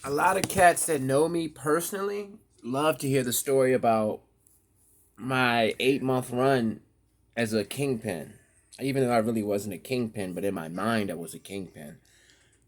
A lot of cats that know me personally love to hear the story about my 8 month run as a kingpin. Even though I really wasn't a kingpin, but in my mind I was a kingpin.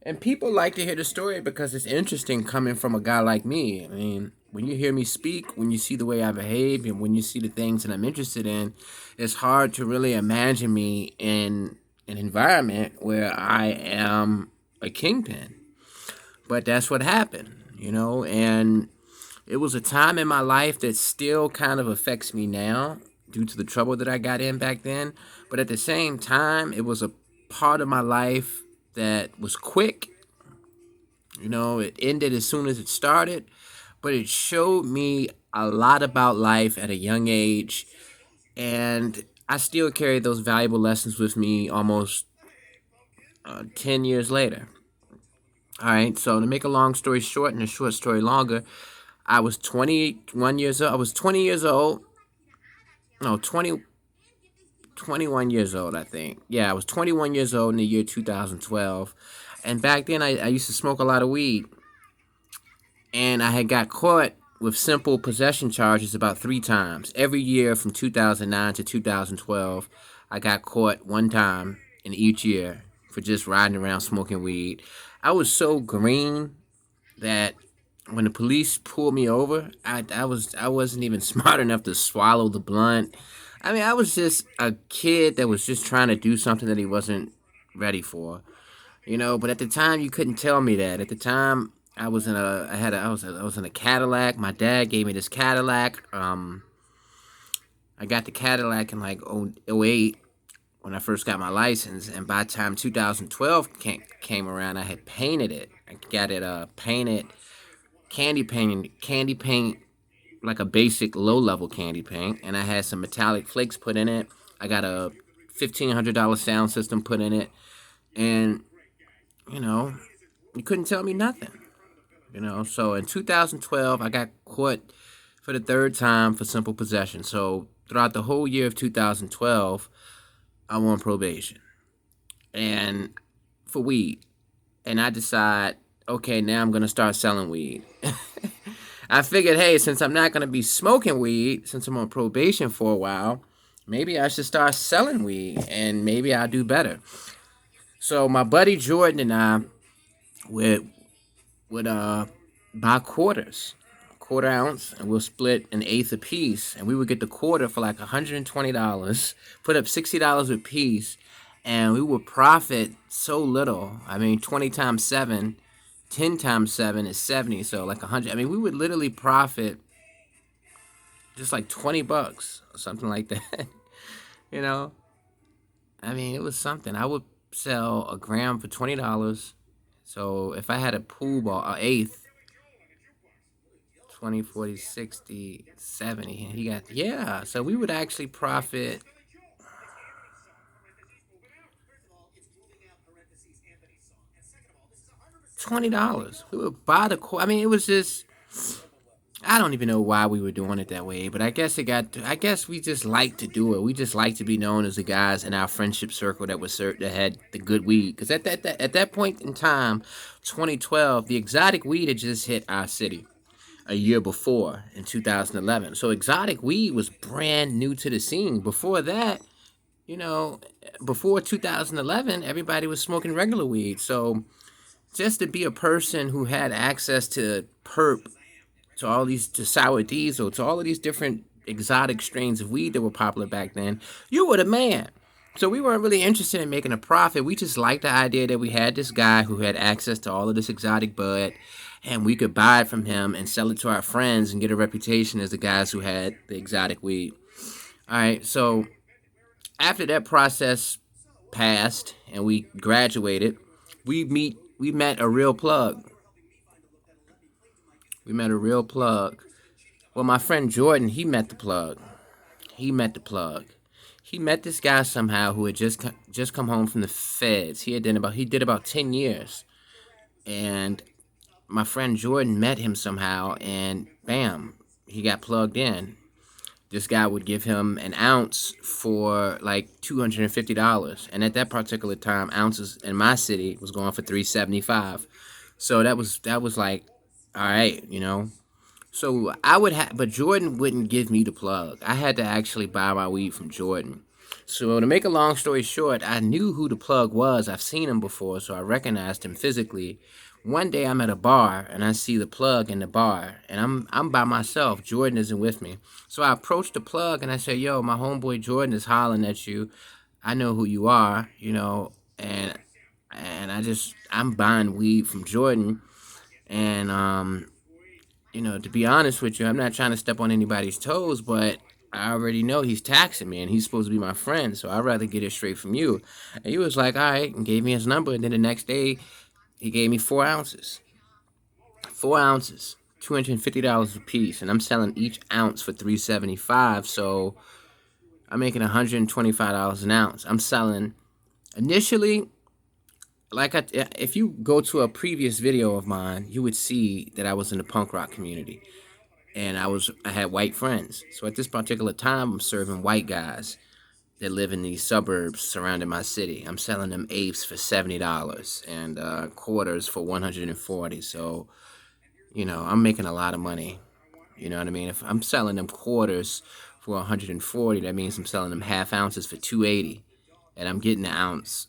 And people like to hear the story because it's interesting coming from a guy like me. I mean, when you hear me speak, when you see the way I behave, and when you see the things that I'm interested in, it's hard to really imagine me in an environment where I am a kingpin. But that's what happened. And it was a time in my life that still kind of affects me now due to the trouble that I got in back then. But at the same time, it was a part of my life that was quick. It ended as soon as it started, but it showed me a lot about life at a young age. And I still carry those valuable lessons with me almost 10 years later. All right, so to make a long story short and a short story longer, I was 21 years old. I was 20 years old. No, 21 years old, I think. Yeah, I was 21 years old in the year 2012. And back then, I used to smoke a lot of weed. And I had got caught with simple possession charges about 3 times. Every year from 2009 to 2012, I got caught one time in each year for just riding around smoking weed. I was so green that when the police pulled me over, I wasn't even smart enough to swallow the blunt. I mean, I was just a kid that was just trying to do something that he wasn't ready for. But at the time, you couldn't tell me that. At the time, I was in a I had a I was in a Cadillac. My dad gave me this Cadillac. I got the Cadillac in like '08 when I first got my license, and by the time 2012 came around, I had painted it. I got it painted candy paint, like a basic low level candy paint, and I had some metallic flakes put in it. I got a $1,500 sound system put in it, and you know, you couldn't tell me nothing. So in 2012, I got caught for the third time for simple possession. So throughout the whole year of 2012, I'm on probation and for weed. And I decide, okay, now I'm gonna start selling weed. I figured, hey, since I'm not gonna be smoking weed, since I'm on probation for a while, maybe I should start selling weed and maybe I'll do better. So my buddy Jordan and I would would buy quarters, quarter ounce, and we'll split an eighth a piece, and we would get the quarter for like $120, put up $60 a piece, and we would profit so little. I mean, 20 times 7, 10 times 7 is 70, so like 100. I mean, we would literally profit just like $20 or something like that. you know, I mean, it was something. I would sell a gram for $20. So if I had a pool ball, an eighth, 20, 40, 60, 70. He got, yeah. So we would actually profit $20. We would buy the I mean, it was just, I don't even know why we were doing it that way, but I guess we just like to do it. We just like to be known as the guys in our friendship circle that had the good weed. Because at that point in time, 2012, the exotic weed had just hit our city a year before in 2011. So exotic weed was brand new to the scene. Before that, you know, before 2011, everybody was smoking regular weed. So just to be a person who had access to perp, to sour diesel, to all of these different exotic strains of weed that were popular back then, you were the man. So we weren't really interested in making a profit. We just liked the idea that we had this guy who had access to all of this exotic bud, and we could buy it from him and sell it to our friends and get a reputation as the guys who had the exotic weed. All right, so after that process passed and we graduated, we met a real plug. We met a real plug. Well, my friend Jordan, he met the plug. He met the plug. He met this guy somehow who had just come home from the feds. He did about 10 years, and my friend Jordan met him somehow, and bam, he got plugged in. This guy would give him an ounce for like $250, and at that particular time, ounces in my city was going for $375. So that was like All right, So I would have, but Jordan wouldn't give me the plug. I had to actually buy my weed from Jordan. So to make a long story short, I knew who the plug was. I've seen him before, so I recognized him physically. One day I'm at a bar and I see the plug in the bar, and I'm by myself. Jordan isn't with me. So I approached the plug and I said, "Yo, my homeboy Jordan is hollering at you. I know who you are, and I'm buying weed from Jordan, and to be honest with you, I'm not trying to step on anybody's toes, but I already know he's taxing me and he's supposed to be my friend, so I'd rather get it straight from you." And he was like, all right, and gave me his number. And then the next day, he gave me 4 ounces. 4 ounces, $250 a piece. And I'm selling each ounce for $375. So I'm making $125 an ounce. I'm selling initially, if you go to a previous video of mine, you would see that I was in the punk rock community. And I had white friends. So at this particular time, I'm serving white guys that live in these suburbs surrounding my city. I'm selling them apes for $70 and quarters for 140. So I'm making a lot of money. You know what I mean? If I'm selling them quarters for 140, that means I'm selling them half ounces for 280, and I'm getting the ounce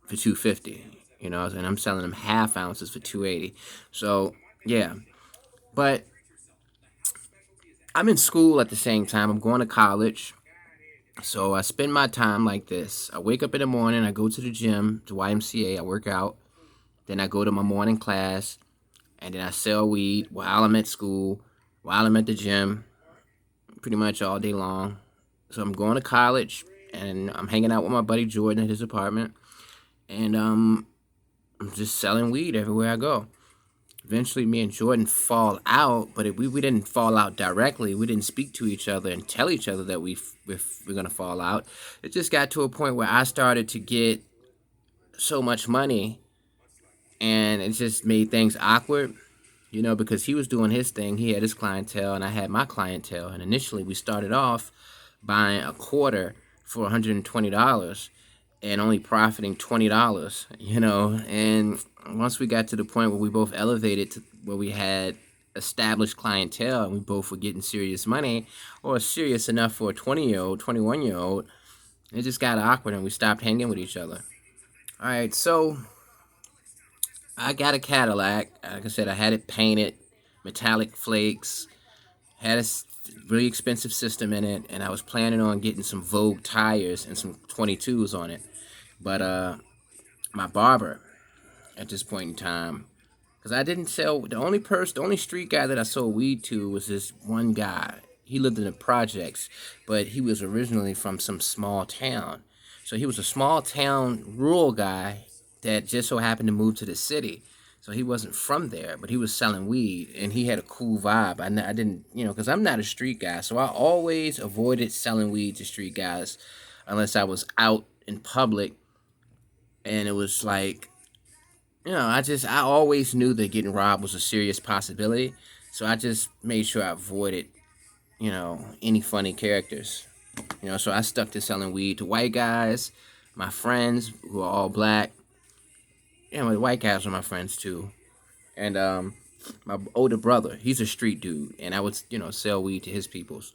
for 250. And I'm selling them half ounces for 280. So yeah, but I'm in school at the same time. I'm going to college. So I spend my time like this. I wake up in the morning, I go to the gym, to YMCA, I work out. Then I go to my morning class, and then I sell weed while I'm at school, while I'm at the gym, pretty much all day long. So I'm going to college, and I'm hanging out with my buddy Jordan at his apartment, and I'm just selling weed everywhere I go. Eventually, me and Jordan fall out, but we didn't fall out directly. We didn't speak to each other and tell each other that we're going to fall out. It just got to a point where I started to get so much money, and it just made things awkward, because he was doing his thing. He had his clientele, and I had my clientele. And initially, we started off buying a quarter for $120 and only profiting $20, And once we got to the point where we both elevated to where we had established clientele and we both were getting serious money, or serious enough for a 20-year-old, 21-year-old, it just got awkward and we stopped hanging with each other. All right, so I got a Cadillac. Like I said, I had it painted, metallic flakes, had a really expensive system in it, and I was planning on getting some Vogue tires and some 22s on it. But my barber at this point in time, because I didn't sell, the only street guy that I sold weed to was this one guy. He lived in the projects, but he was originally from some small town. So he was a small town rural guy that just so happened to move to the city. So he wasn't from there, but he was selling weed, and he had a cool vibe. I didn't, because I'm not a street guy, so I always avoided selling weed to street guys unless I was out in public, and it was like, I always knew that getting robbed was a serious possibility, so I just made sure I avoided, any funny characters. So I stuck to selling weed to white guys, my friends who are all black. The white guys are my friends too. And my older brother, he's a street dude, and I would, sell weed to his peoples.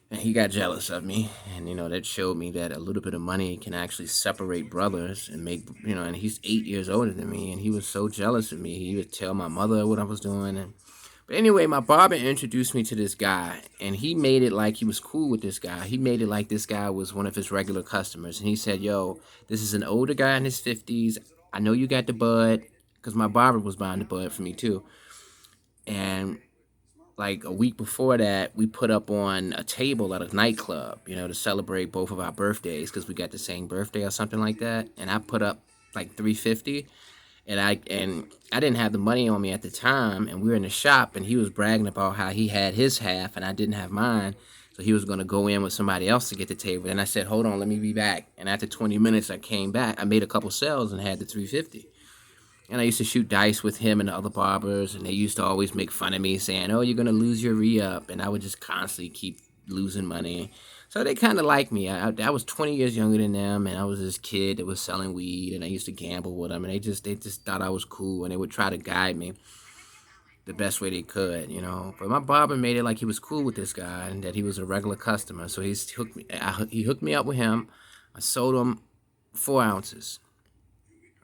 And he got jealous of me, and that showed me that a little bit of money can actually separate brothers and make, and he's 8 years older than me, and he was so jealous of me. He would tell my mother what I was doing. But anyway, my barber introduced me to this guy, and he made it like he was cool with this guy. He made it like this guy was one of his regular customers, and he said, "Yo, this is an older guy in his 50s. I know you got the bud," because my barber was buying the bud for me too. And like a week before that, we put up on a table at a nightclub, to celebrate both of our birthdays because we got the same birthday or something like that. And I put up like 350, and I didn't have the money on me at the time, and we were in the shop, and he was bragging about how he had his half and I didn't have mine. So he was going to go in with somebody else to get the table. And I said, "Hold on, let me be back." And after 20 minutes, I came back. I made a couple sales and had the 350. And I used to shoot dice with him and the other barbers, and they used to always make fun of me, saying, "Oh, you're going to lose your re-up." And I would just constantly keep losing money. So they kind of liked me. I was 20 years younger than them, and I was this kid that was selling weed, and I used to gamble with them, and they just thought I was cool, and they would try to guide me. the best way they could, you know. But my barber made it like he was cool with this guy and that he was a regular customer. So he hooked me up with him. I sold him 4 ounces.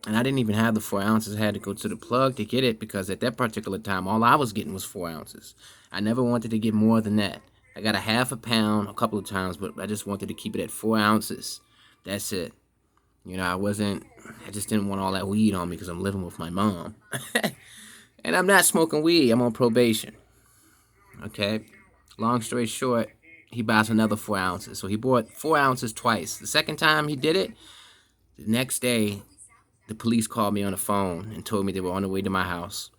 And I didn't even have the 4 ounces. I had to go to the plug to get it because at that particular time, all I was getting was 4 ounces. I never wanted to get more than that. I got a half a pound a couple of times, but I just wanted to keep it at 4 ounces. That's it. You know, I just didn't want all that weed on me because I'm living with my mom. And I'm not smoking weed. I'm on probation. Okay. Long story short, he buys another 4 ounces. So he bought 4 ounces twice. The second time he did it, the next day, the police called me on the phone and told me they were on the way to my house.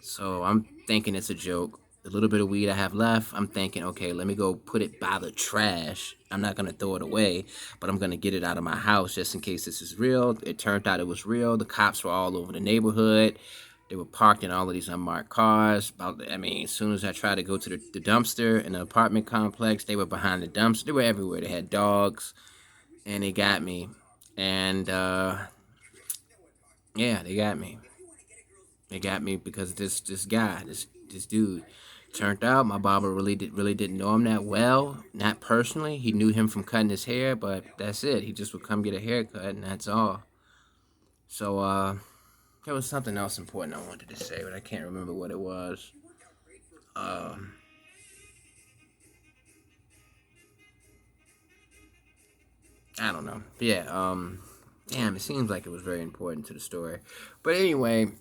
So I'm thinking it's a joke. The little bit of weed I have left, I'm thinking, okay, let me go put it by the trash. I'm not going to throw it away, but I'm going to get it out of my house just in case this is real. It turned out it was real. The cops were all over the neighborhood. They were parked in all of these unmarked cars. As soon as I tried to go to the dumpster in the apartment complex, they were behind the dumpster. They were everywhere. They had dogs, and they got me. And, yeah, they got me. They got me because this dude. Turned out my barber really didn't know him that well, not personally. He knew him from cutting his hair, but that's it. He just would come get a haircut, and that's all. So there was something else important I wanted to say, but I can't remember what it was. Um, I don't know. But yeah. Damn, it seems like it was very important to the story. But anyway,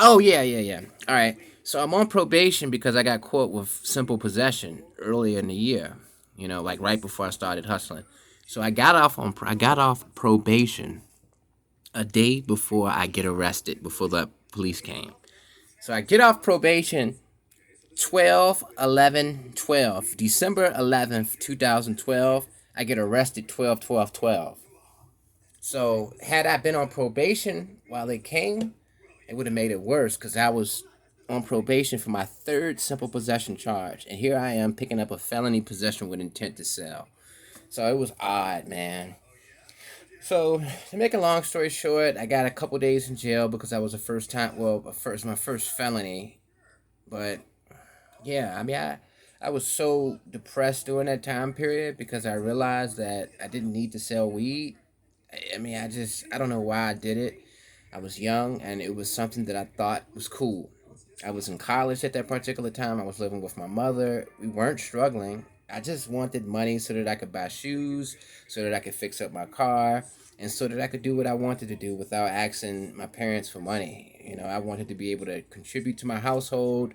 oh yeah. All right. So I'm on probation because I got caught with simple possession earlier in the year. You know, like right before I started hustling. So I got off probation a day before I get arrested before the police came. So I get off probation 12/11/12, December 11th, 2012. I get arrested 12/12/12. So had I been on probation while it came, it would have made it worse because I was on probation for my third simple possession charge, and here I am picking up a felony possession with intent to sell. So it was odd, man. So to make a long story short, I got a couple days in jail because I was a first time, well, my first felony. But yeah, I was so depressed during that time period because I realized that I didn't need to sell weed. I don't know why I did it. I was young and it was something that I thought was cool. I was in college at that particular time. I was living with my mother. We weren't struggling. I just wanted money so that I could buy shoes, so that I could fix up my car, and so that I could do what I wanted to do without asking my parents for money. You know, I wanted to be able to contribute to my household,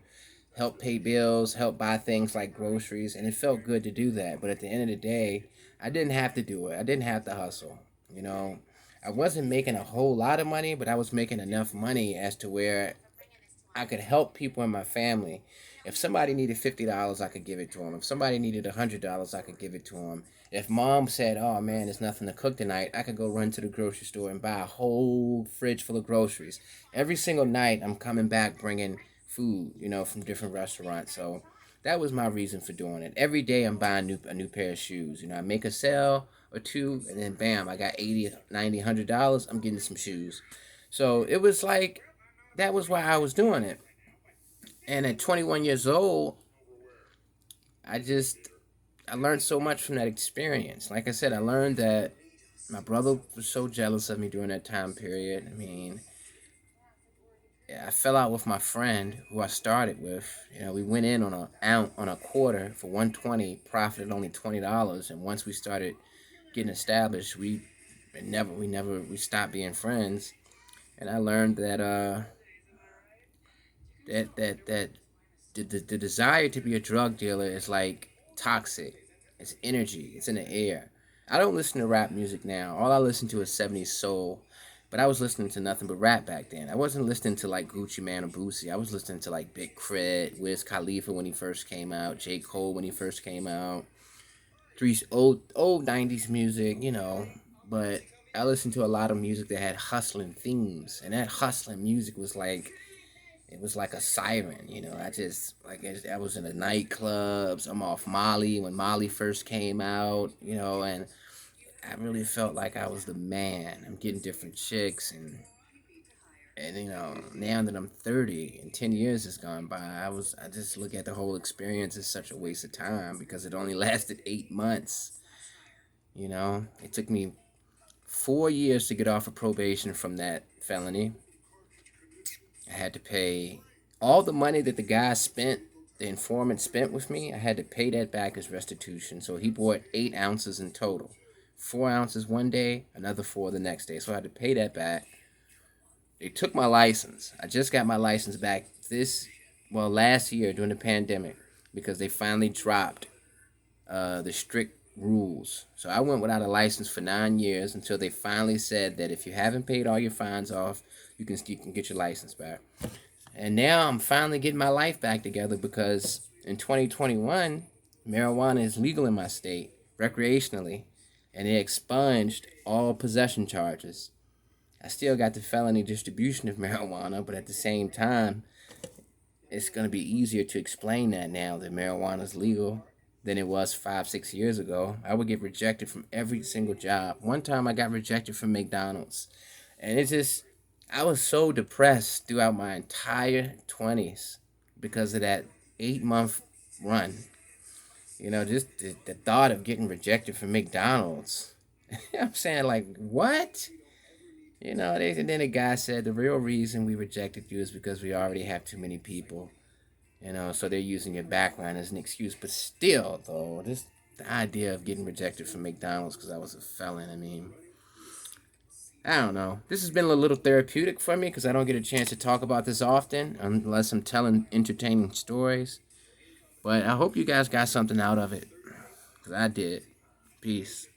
help pay bills, help buy things like groceries, and it felt good to do that. But at the end of the day, I didn't have to do it. I didn't have to hustle. You know, I wasn't making a whole lot of money, but I was making enough money as to where I could help people in my family. If somebody needed $50, I could give it to them. If somebody needed $100, I could give it to them. If mom said, "Oh man, there's nothing to cook tonight," I could go run to the grocery store and buy a whole fridge full of groceries. Every single night, I'm coming back bringing food, you know, from different restaurants. So that was my reason for doing it. Every day, I'm buying a new pair of shoes. You know, I make a sale or two, and then bam, I got 80, 90, $100. I'm getting some shoes. So it was like that was why I was doing it. And at 21 years old, I just I learned so much from that experience. Like I said, I learned that my brother was so jealous of me during that time period. Yeah, I fell out with my friend who I started with. You know, we went in on a quarter for 120, profited only $20, and once we started getting established, we stopped being friends. And I learned that the desire to be a drug dealer is like toxic. It's energy. It's in the air. I don't listen to rap music now. All I listen to is 70s soul. But I was listening to nothing but rap back then. I wasn't listening to like Gucci Mane or Boosie. I was listening to like Big Crit, Wiz Khalifa when he first came out, J. Cole when he first came out, old 90s music, you know. But I listened to a lot of music that had hustling themes. And that hustling music was like it was like a siren, you know. I was in the nightclubs. I'm off Molly when Molly first came out, you know, and I really felt like I was the man. I'm getting different chicks, and And now that I'm 30 and 10 years has gone by, I just look at the whole experience as such a waste of time because it only lasted 8 months. It took me 4 years to get off of probation from that felony. I had to pay all the money that the informant spent with me. I had to pay that back as restitution. So he bought 8 ounces in total, 4 ounces one day, another four the next day. So I had to pay that back. They took my license. I just got my license back last year during the pandemic because they finally dropped the strict rules. So I went without a license for 9 years until they finally said that if you haven't paid all your fines off, you can get your license back. And now I'm finally getting my life back together because in 2021, marijuana is legal in my state recreationally, and they expunged all possession charges. I still got the felony distribution of marijuana, but at the same time, it's going to be easier to explain that now that marijuana is legal than it was 5, 6 years ago. I would get rejected from every single job. One time I got rejected from McDonald's. And I was so depressed throughout my entire 20s because of that 8 month run. Just the thought of getting rejected from McDonald's. I'm saying, like, what? And then the guy said the real reason we rejected you is because we already have too many people. So they're using your background as an excuse. But still, though, the idea of getting rejected from McDonald's because I was a felon, I don't know. This has been a little therapeutic for me because I don't get a chance to talk about this often unless I'm telling entertaining stories. But I hope you guys got something out of it because I did. Peace.